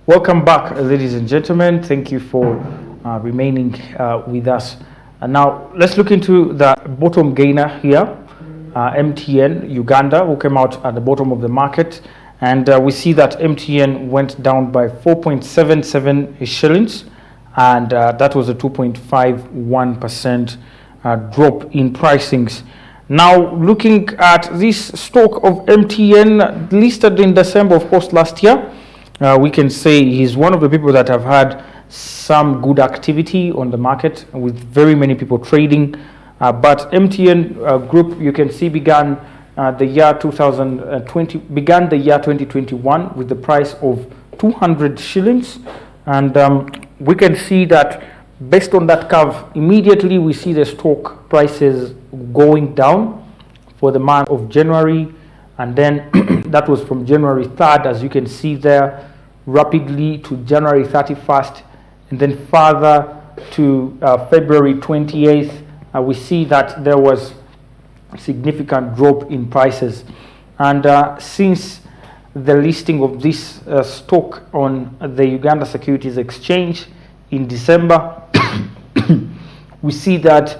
Welcome back, ladies and gentlemen. Thank you for remaining with us. And now let's look into the bottom gainer here, MTN Uganda, who came out at the bottom of the market. And we see that MTN went down by 4.77 shillings, and that was a 2.51% drop in pricings. Now, looking at this stock of MTN listed in December, of course, last year, we can say he's one of the people that have had some good activity on the market with very many people trading. But MTN Group, you can see, began the year 2021 with the price of 200 shillings. And we can see that based on that curve, immediately we see the stock prices going down for the month of January. And then that was from January 3rd, as you can see there, rapidly to January 31st, and then further to February 28th. We see that there was a significant drop in prices. And since the listing of this stock on the Uganda Securities Exchange in December, we see that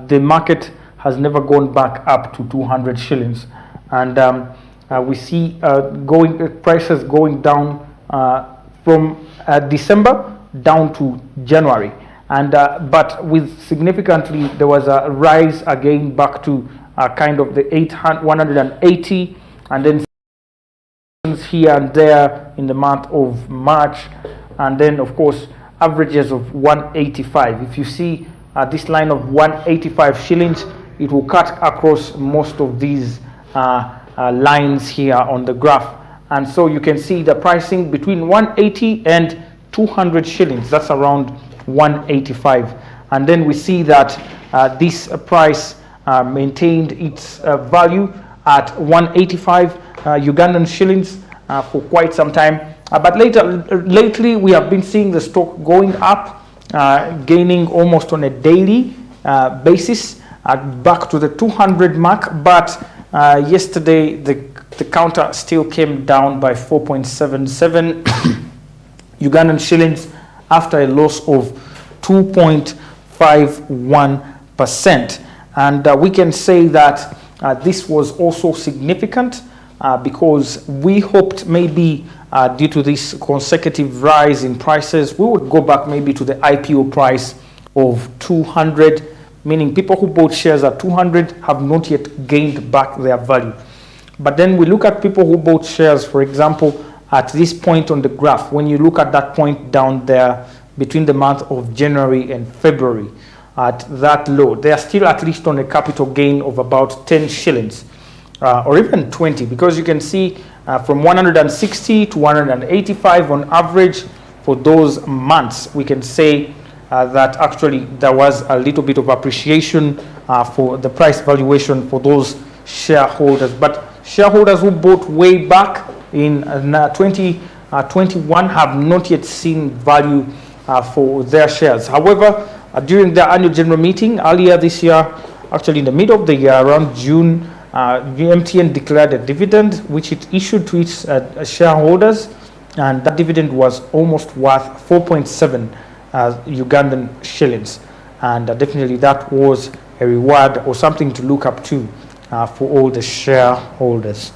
the market has never gone back up to 200 shillings. And we see prices going down from December down to January. And but with significantly, there was a rise again back to kind of the 180, and then here and there in the month of March, and then of course averages of 185. If you see this line of 185 shillings, it will cut across most of these lines here on the graph. And so you can see the pricing between 180 and 200 shillings. That's around 185. And then we see that this price maintained its value at 185 Ugandan shillings for quite some time. But lately, we have been seeing the stock going up, gaining almost on a daily basis, back to the 200 mark. But yesterday, the counter still came down by 4.77 Ugandan shillings after a loss of 2.51%. And we can say that this was also significant because we hoped maybe due to this consecutive rise in prices, we would go back maybe to the IPO price of 200, meaning people who bought shares at 200 have not yet gained back their value. But then we look at people who bought shares, for example, at this point on the graph. When you look at that point down there between the month of January and February, at that low, they are still at least on a capital gain of about 10 shillings or even 20, because you can see from 160 to 185 on average for those months. We can say that actually there was a little bit of appreciation for the price valuation for those shareholders. But shareholders who bought way back in 2021 have not yet seen value for their shares. However, during the annual general meeting earlier this year, actually in the middle of the year, around June, MTN declared a dividend which it issued to its shareholders, and that dividend was almost worth 4.7 Ugandan shillings. And definitely that was a reward or something to look up to for all the shareholders.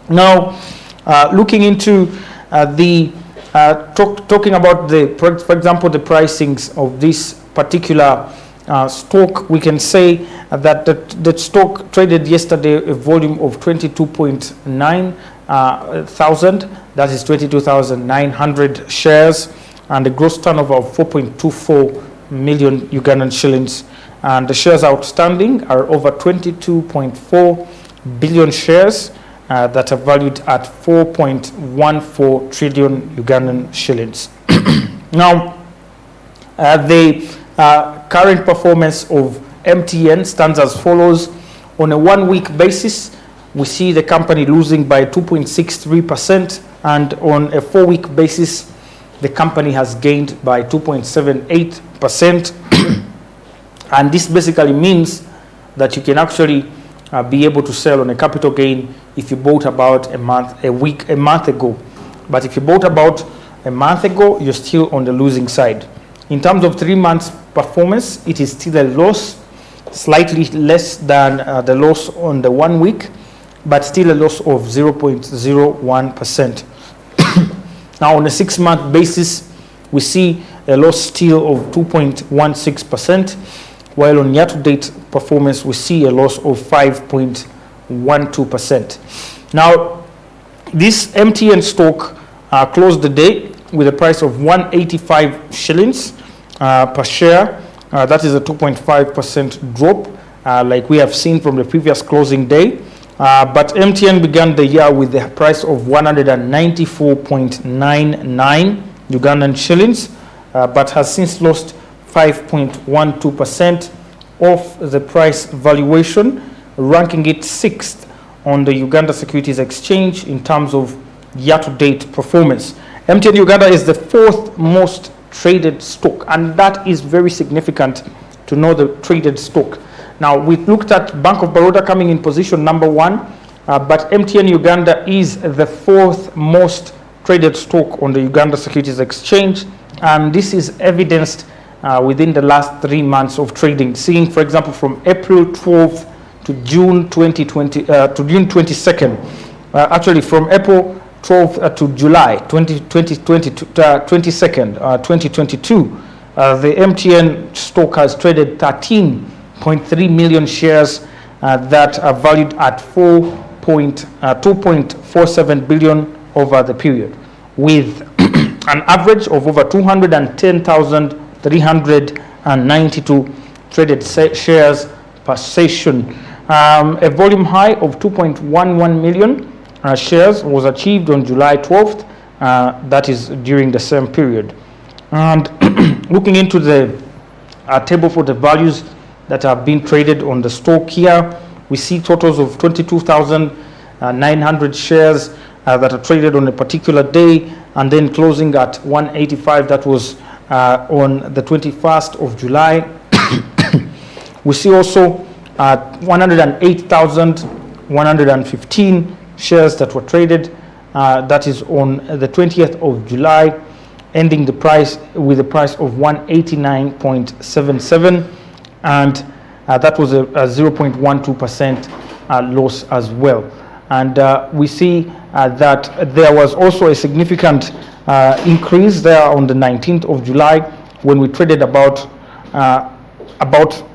Now, looking into talking about for example, the pricings of this particular stock, we can say that the stock traded yesterday a volume of 22.9 thousand, that is 22,900 shares, and a gross turnover of 4.24 million Ugandan shillings. And the shares outstanding are over 22.4 billion shares that are valued at 4.14 trillion Ugandan shillings. Now, the current performance of MTN stands as follows. On a 1 week basis, we see the company losing by 2.63%, and on a 4 week basis, the company has gained by 2.78%. And this basically means that you can actually be able to sell on a capital gain if you bought about a month ago. But if you bought about a month ago, you're still on the losing side. In terms of 3 months performance, it is still a loss, slightly less than the loss on the 1 week, but still a loss of 0.01%. Now on a 6-month basis, we see a loss still of 2.16%, while on year-to-date performance, we see a loss of 5.12%. Now, this MTN stock closed the day with a price of 185 shillings per share. That is a 2.5% drop, like we have seen from the previous closing day. But MTN began the year with the price of 194.99 Ugandan shillings, but has since lost 5.12% of the price valuation, ranking it 6th on the Uganda Securities Exchange in terms of year-to-date performance. MTN Uganda is the 4th most traded stock, and that is very significant to know the traded stock. Now, we looked at Bank of Baroda coming in position number 1, but MTN Uganda is the 4th most traded stock on the Uganda Securities Exchange, and this is evidenced within the last 3 months of trading, seeing, for example, from April 12th to June 2020 to June 22nd. Actually, from April 12th to July 2022, the MTN stock has traded 13.3 million shares that are valued at 2.47 billion over the period, with an average of over 210,392 traded shares per session. A volume high of 2.11 million shares was achieved on July 12th, that is during the same period. And looking into the table for the values that have been traded on the stock here, we see totals of 22,900 shares that are traded on a particular day, and then closing at 185, that was on the 21st of July. We see also 108,115 shares that were traded, that is on the 20th of July, ending the price with a price of 189.77, and that was a 0.12% loss as well. And we see that there was also a significant increase there on the 19th of July when we traded about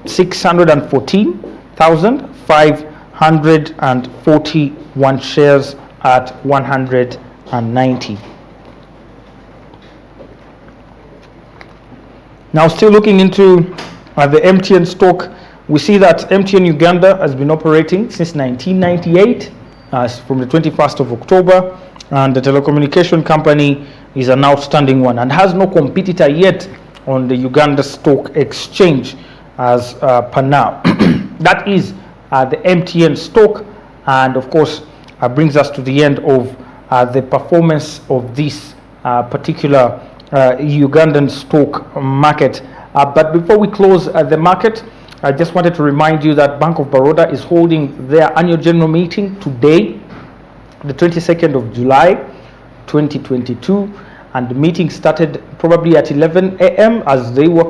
614,541 shares at 190. Now, still looking into the MTN stock, we see that MTN Uganda has been operating since 1998, from the 21st of October, and the telecommunication company is an outstanding one and has no competitor yet on the Uganda Stock Exchange as per now. That is the MTN stock, and of course brings us to the end of the performance of this particular Ugandan stock market. But before we close the market, I just wanted to remind you that Bank of Baroda is holding their annual general meeting today, the 22nd of July 2022, and the meeting started probably at 11 a.m. as they were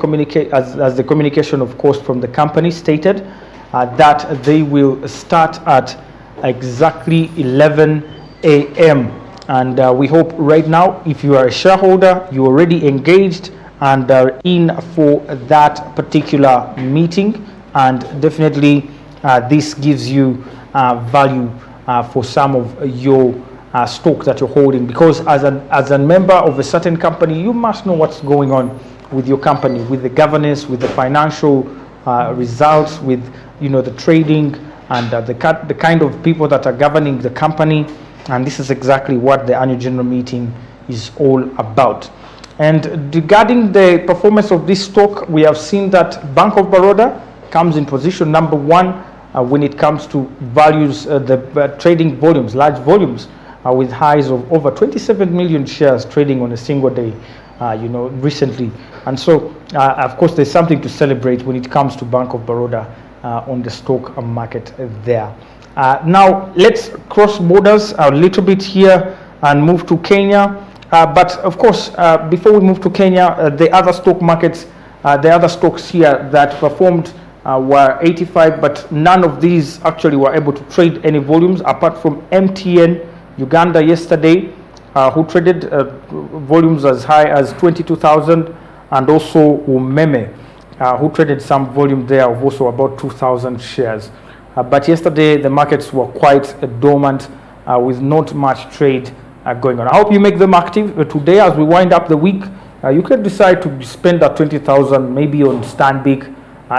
as the communication, of course, from the company stated that they will start at exactly 11 a.m. And we hope right now, if you are a shareholder, you're already engaged and are in for that particular meeting, and definitely this gives you value for some of your stock that you're holding, because as a member of a certain company, you must know what's going on with your company, with the governance, with the financial results, with the trading, and the kind of people that are governing the company. And this is exactly what the annual general meeting is all about. And regarding the performance of this stock, we have seen that Bank of Baroda comes in position number 1 when it comes to values, the trading volumes, large volumes, with highs of over 27 million shares trading on a single day, recently. And so, of course, there's something to celebrate when it comes to Bank of Baroda on the stock market there. Now, let's cross borders a little bit here and move to Kenya. But of course, before we move to Kenya, the other stock markets, the other stocks here that performed were 85, but none of these actually were able to trade any volumes apart from MTN Uganda yesterday, who traded volumes as high as 22,000, and also Umeme, who traded some volume there of also about 2,000 shares. But yesterday the markets were quite dormant with not much trade going on. I hope you make them active. Today, as we wind up the week, you can decide to spend that 20,000 maybe on Stanbic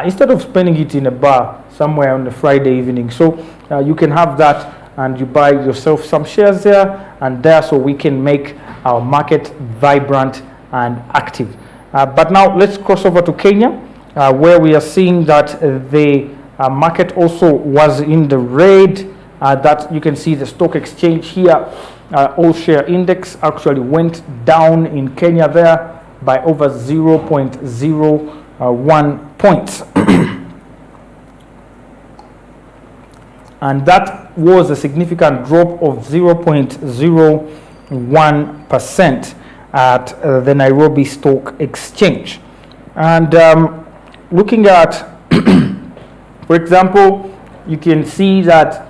instead of spending it in a bar somewhere on a Friday evening. So you can have that and you buy yourself some shares there and there, so we can make our market vibrant and active. But now let's cross over to Kenya, where we are seeing that the market also was in the red. That you can see the stock exchange here, all share index actually went down in Kenya there by over 0.01 points. And that was a significant drop of 0.01% at the Nairobi Stock Exchange. And looking at, for example, you can see that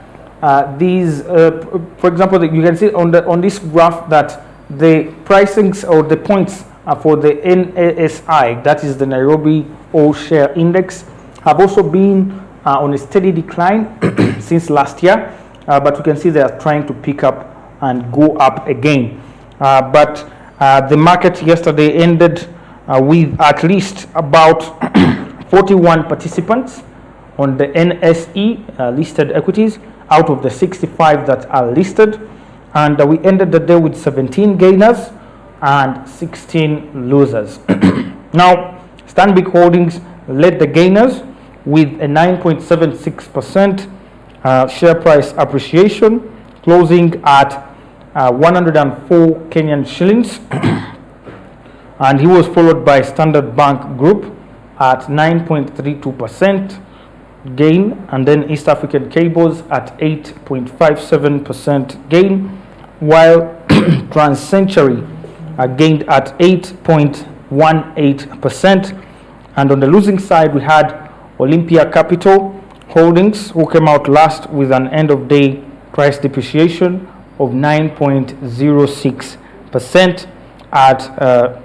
these, for example, you can see on this graph that the pricings or the points for the NASI, that is the Nairobi All Share Index, have also been on a steady decline since last year, but you can see they are trying to pick up and go up again. But the market yesterday ended with at least about 41 participants on the NSE listed equities out of the 65 that are listed, and we ended the day with 17 gainers and 16 losers. Now, Stanbic Holdings led the gainers with a 9.76% share price appreciation, closing at 104 Kenyan shillings, and he was followed by Standard Bank Group at 9.32% gain, and then East African Cables at 8.57% gain, while TransCentury gained at 8.18%. And on the losing side, we had Olympia Capital Holdings, who came out last with an end of day price depreciation of 9.06% at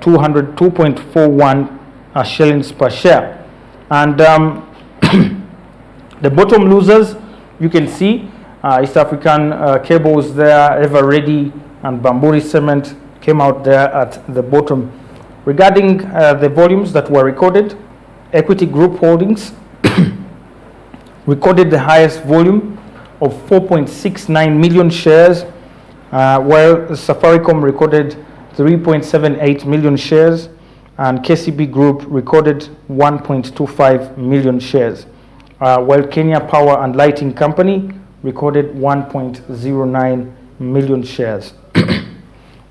202.41 shillings per share. And the bottom losers, you can see East African Cables there, Ever Ready and Bamburi Cement came out there at the bottom. Regarding the volumes that were recorded, Equity Group Holdings recorded the highest volume of 4.69 million shares, while Safaricom recorded 3.78 million shares, and KCB Group recorded 1.25 million shares, while Kenya Power and Lighting Company recorded 1.09 million shares.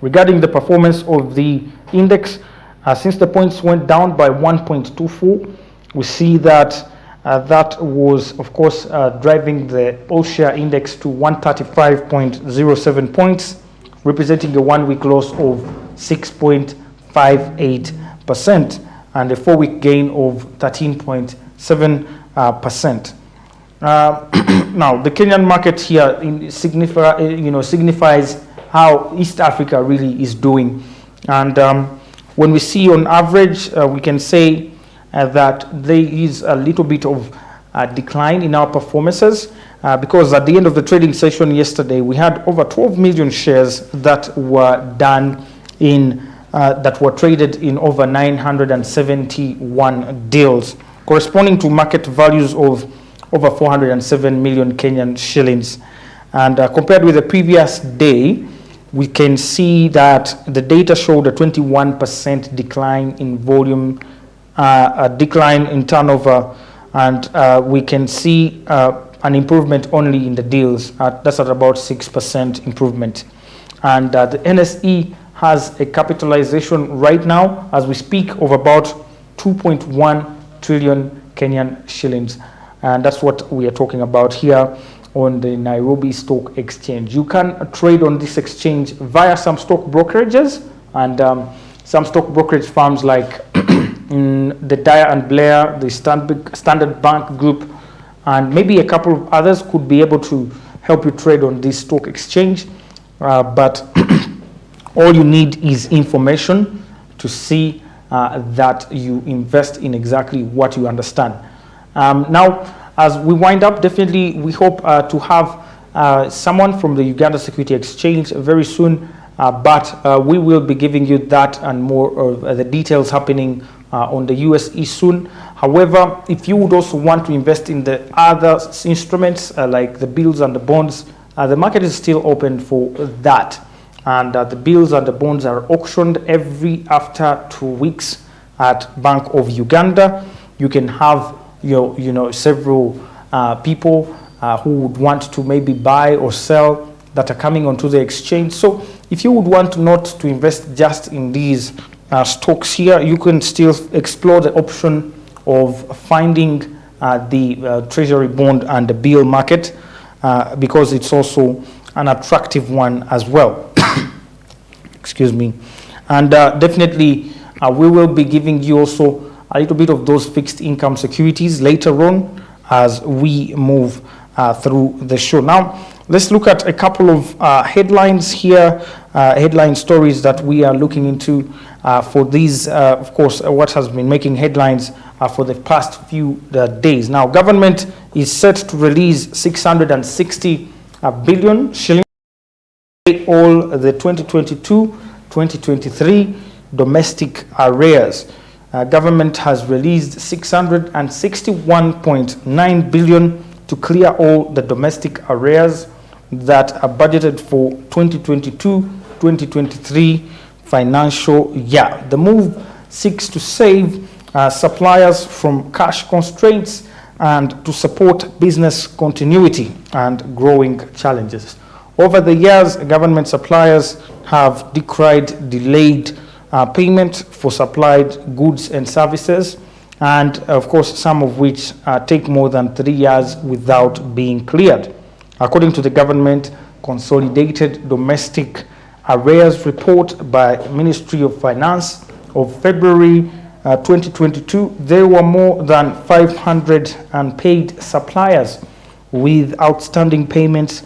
Regarding the performance of the index, since the points went down by 1.24, we see that that was, of course, driving the all share index to 135.07 points, representing a 1 week loss of 6.58% and a 4 week gain of 13.7%. Now, the Kenyan market here signifies how East Africa really is doing. And when we see on average, we can say that there is a little bit of decline in our performances because at the end of the trading session yesterday, we had over 12 million shares that were done in, that were traded in over 971 deals, corresponding to market values of over 407 million Kenyan shillings. And compared with the previous day, we can see that the data showed a 21% decline in volume, a decline in turnover, and we can see an improvement only in the deals. That's at about 6% improvement. And the NSE has a capitalization right now, as we speak, of about 2.1 trillion Kenyan shillings. And that's what we are talking about here on the Nairobi Stock Exchange. You can trade on this exchange via some stock brokerages and some stock brokerage firms like the Dyer and Blair, the Standard Bank Group, and maybe a couple of others could be able to help you trade on this stock exchange. But all you need is information to see that you invest in exactly what you understand. Now, as we wind up, definitely we hope to have someone from the Uganda Security Exchange very soon, but we will be giving you that and more of the details happening on the USE soon. However, if you would also want to invest in the other instruments like the bills and the bonds, the market is still open for that. And the bills and the bonds are auctioned after 2 weeks at Bank of Uganda. You can have several people who would want to maybe buy or sell that are coming onto the exchange. So if you would want not to invest just in these stocks here, you can still explore the option of finding the treasury bond and the bill market because it's also an attractive one as well. Excuse me. And definitely we will be giving you also a little bit of those fixed income securities later on as we move through the show. Now, let's look at a couple of headlines here, headline stories that we are looking into for these, of course, what has been making headlines for the past few days. Now, government is set to release 660 billion shillings all the 2022-2023 domestic arrears. Government has released 661.9 billion to clear all the domestic arrears that are budgeted for 2022-2023 financial year. The move seeks to save suppliers from cash constraints and to support business continuity and growing challenges. Over the years, government suppliers have decried delayed payment for supplied goods and services, and of course, some of which take more than 3 years without being cleared. According to the government consolidated domestic arrears report by Ministry of Finance of February 2022, there were more than 500 unpaid suppliers with outstanding payments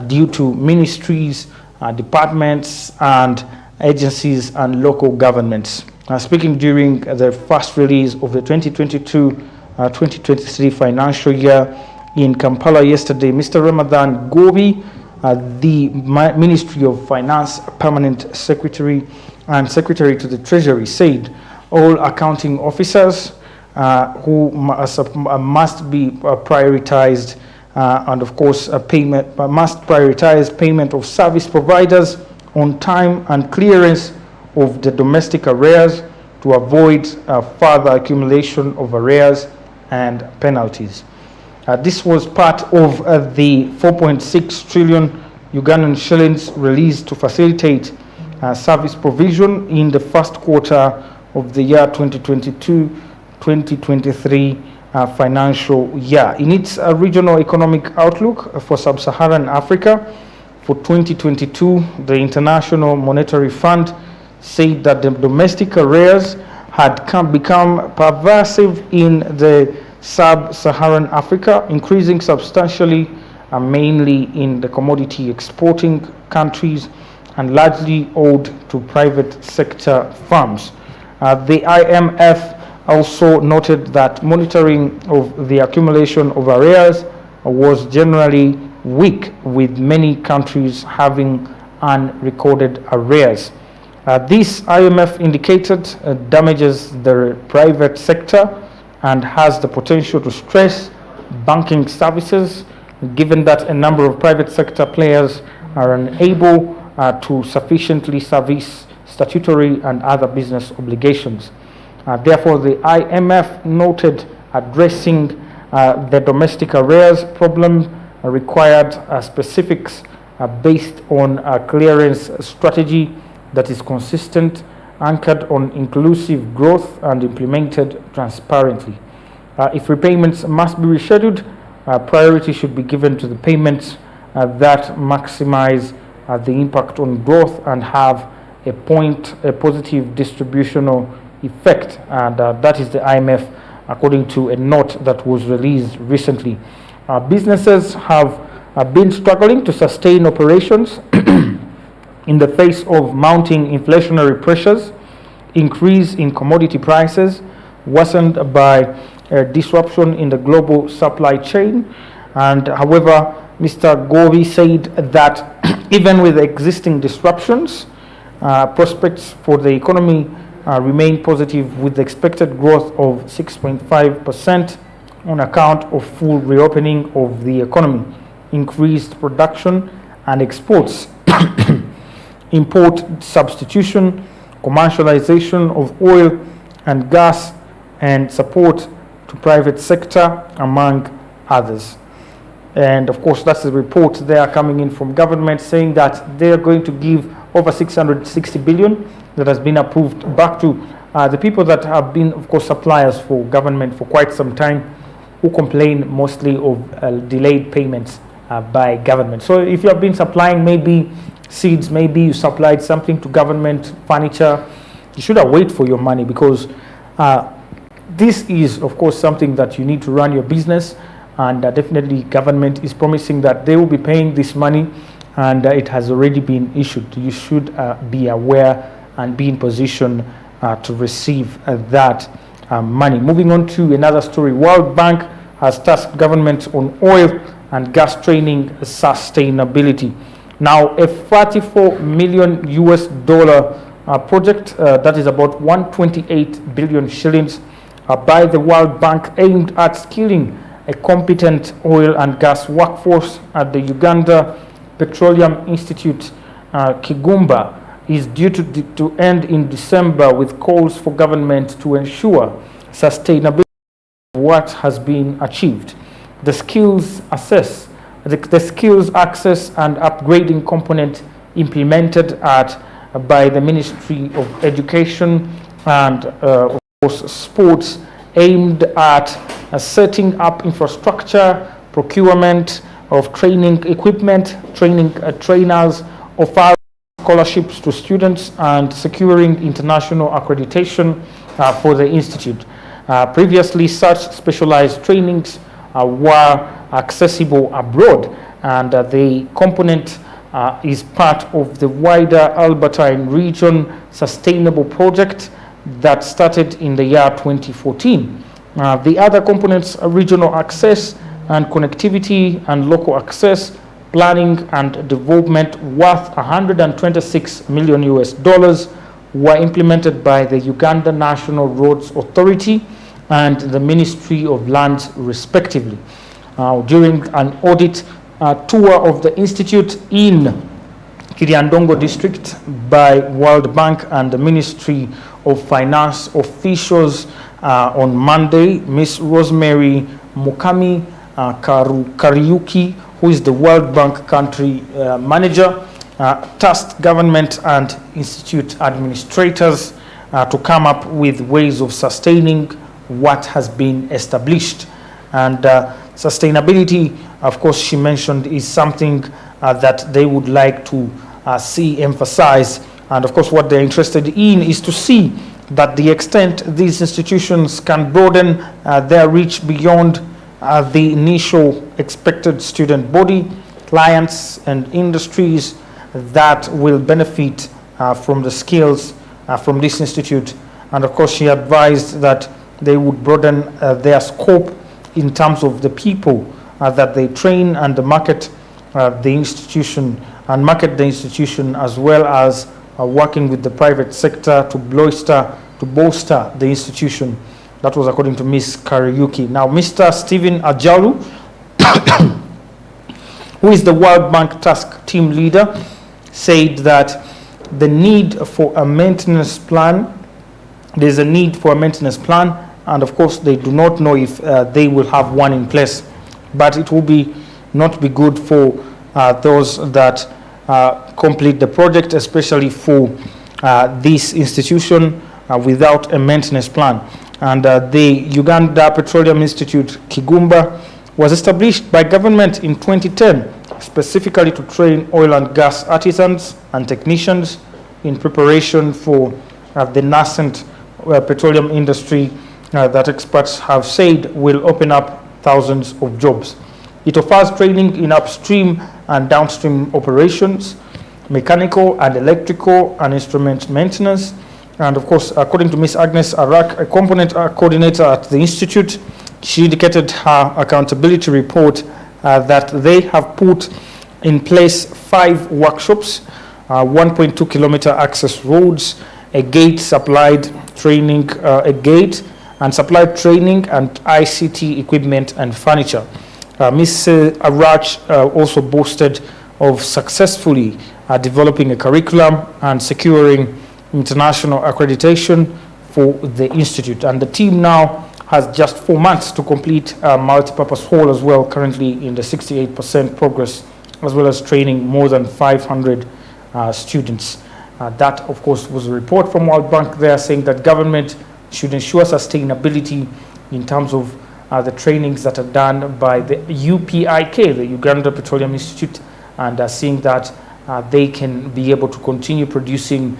due to ministries, departments, and agencies and local governments. Speaking during the first release of the 2022-2023 financial year in Kampala yesterday, Mr. Ramadan Gobi, the Ministry of Finance Permanent Secretary and Secretary to the Treasury, said all accounting officers who must be prioritized and of course must prioritize payment of service providers on time and clearance of the domestic arrears to avoid further accumulation of arrears and penalties. This was part of the 4.6 trillion Ugandan shillings released to facilitate service provision in the first quarter of the year 2022-2023 financial year. In its regional economic outlook for sub-Saharan Africa for 2022, the International Monetary Fund said that the domestic arrears had become pervasive in the sub-Saharan Africa, increasing substantially mainly in the commodity exporting countries and largely owed to private sector firms. The IMF also noted that monitoring of the accumulation of arrears was generally weak, with many countries having unrecorded arrears. This IMF indicated damages the private sector and has the potential to stress banking services, given that a number of private sector players are unable to sufficiently service statutory and other business obligations. Therefore, the IMF noted addressing the domestic arrears problem required specifics based on a clearance strategy that is consistent, anchored on inclusive growth, and implemented transparently. If repayments must be rescheduled, priority should be given to the payments that maximize the impact on growth and have a positive distributional effect, and that is the IMF, according to a note that was released recently. Businesses have been struggling to sustain operations in the face of mounting inflationary pressures, increase in commodity prices, worsened by disruption in the global supply chain. And however, Mr. Govi said that even with existing disruptions, prospects for the economy remain positive, with expected growth of 6.5% on account of full reopening of the economy, increased production and exports, import substitution, commercialization of oil and gas, and support to private sector, among others. And of course, that's the report there coming in from government, saying that they're going to give over 660 billion that has been approved back to the people that have been, of course, suppliers for government for quite some time, who complain mostly of delayed payments by government. So if you have been supplying maybe seeds, maybe you supplied something to government, furniture, you should have waited for your money, because this is, of course, something that you need to run your business, and definitely government is promising that they will be paying this money, and it has already been issued. You should be aware and be in position to receive that money. Moving on to another story, World Bank has tasked government on oil and gas training sustainability. Now, a $34 million project, that is about 128 billion shillings, by the World Bank, aimed at skilling a competent oil and gas workforce at the Uganda Petroleum Institute, Kigumba, is due to end in December, with calls for government to ensure sustainability of what has been achieved. The skills access and upgrading component implemented by the Ministry of Education and of course sports, aimed at setting up infrastructure, procurement of training equipment, training trainers, offering scholarships to students, and securing international accreditation for the institute. Previously, such specialized trainings were accessible abroad, and the component is part of the wider Albertine Region Sustainable Project that started in the year 2014. The other components are regional access and connectivity and local access, planning and development, worth 126 million US, were implemented by the Uganda National Roads Authority and the Ministry of Lands, respectively. During an audit tour of the institute in Kiriandongo district by World Bank and the Ministry of Finance officials on Monday, Ms. Rosemary Mukami Kariuki, who is the World Bank country manager, tasked government and institute administrators to come up with ways of sustaining what has been established. And sustainability, of course, she mentioned, is something that they would like to see emphasized. And of course, what they're interested in is to see that the extent these institutions can broaden their reach beyond the initial expected student body, clients, and industries that will benefit from the skills from this institute. And of course, she advised that they would broaden their scope in terms of the people that they train, and market the institution, as well as working with the private sector to bolster the institution. That was according to Ms. Kariuki. Now, Mr. Stephen Ajalu, who is the World Bank Task Team leader, said that the need for a maintenance plan, there's a need for a maintenance plan, and of course they do not know if they will have one in place, but it will not be good for those that complete the project, especially for this institution without a maintenance plan. And the Uganda Petroleum Institute Kigumba was established by government in 2010, specifically to train oil and gas artisans and technicians in preparation for the nascent petroleum industry that experts have said will open up thousands of jobs. It offers training in upstream and downstream operations, mechanical and electrical and instrument maintenance. And of course, according to Ms. Agnes Arak, a component coordinator at the Institute, she indicated her accountability report that they have put in place 5 workshops, 1.2 kilometer access roads, a gate supplied training, and ICT equipment and furniture. Ms. Arach also boasted of successfully developing a curriculum and securing international accreditation for the Institute. And the team now has just 4 months to complete a multi-purpose hall as well, currently in the 68% progress, as well as training more than 500 students. That, of course, was a report from World Bank there saying that government should ensure sustainability in terms of the trainings that are done by the UPIK, the Uganda Petroleum Institute, and seeing that they can be able to continue producing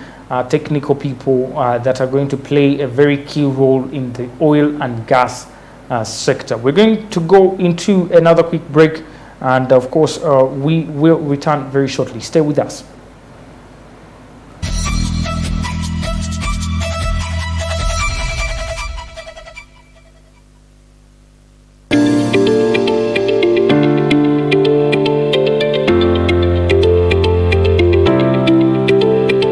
technical people that are going to play a very key role in the oil and gas sector. We're going to go into another quick break, and of course, we will return very shortly. Stay with us.